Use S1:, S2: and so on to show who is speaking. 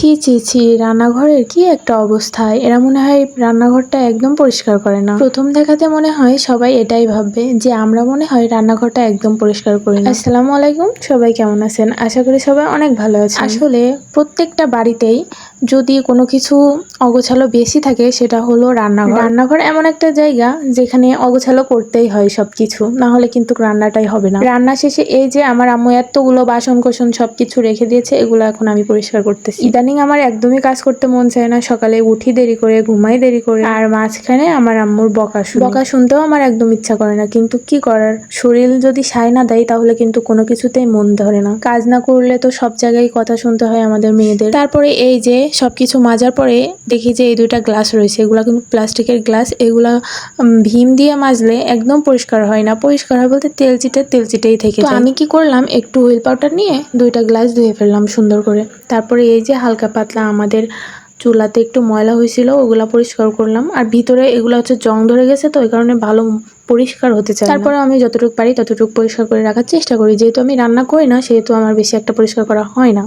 S1: ছি ছি ছি, রান্নাঘরের কি একটা অবস্থা! এরা মনে হয় রান্নাঘরটা একদম পরিষ্কার করে না। প্রথম দেখাতে মনে হয় সবাই এটাই ভাববে যে আমরা মনে হয় রান্নাঘরটা একদম পরিষ্কার করি না। আসসালামু আলাইকুম, সবাই কেমন আছেন? আশা করি সবাই অনেক ভালো আছেন। আসলে প্রত্যেকটা বাড়িতেই যদি কোনো কিছু অগোছালো বেশি থাকে সেটা হলো রান্নাঘর। রান্নাঘর এমন একটা জায়গা যেখানে অগোছালো করতেই হয় সবকিছু, না হলে কিন্তু রান্নাটাই হবে না। রান্না শেষে এই যে আমার আম্মু এতগুলো বাসন কোসন সবকিছু রেখে দিয়েছে, এগুলো এখন আমি পরিষ্কার করতেছি। ইদানিং আমার একদমই কাজ করতে মন চায় না, সকালে উঠি দেরি করে, ঘুমাই দেরি করে, আর মাঝখানে আমার আম্মুর বকা শুনতেও আমার একদম ইচ্ছা করে না, কিন্তু কি করার, শরীর যদি সায় না দেয় তাহলে কিন্তু কোনো কিছুতেই মন ধরে না। কাজ না করলে তো সব জায়গায় কথা শুনতে হয় আমাদের মেয়েদের। তারপরে এই যে সবকিছু মাজার পরে দেখি যে এই দুইটা গ্লাস রয়েছে, এগুলা কিন্তু প্লাস্টিকের গ্লাস। এগুলা ভীম দিয়ে মাজলে একদম পরিষ্কার হয় না, পরিষ্কার হয় বলতে তেল চিটেই থেকে যায়। তো আমি কি করলাম, একটু হুইল পাউডার নিয়ে দুইটা গ্লাস ধুয়ে ফেললাম সুন্দর করে। তারপরে এই যে হালকা পাতলা আমাদের চুলাতে একটু ময়লা হয়েছিল, ওগুলা পরিষ্কার করলাম। আর ভিতরে এগুলো হচ্ছে জং ধরে গেছে, তো এই কারণে ভালো পরিষ্কার হতে চায় না। তারপরে আমি যতটুকু পারি ততটুকু পরিষ্কার করে রাখার চেষ্টা করি, যেহেতু আমি রান্না করি না সেহেতু আমার বেশি একটা পরিষ্কার করা হয় না।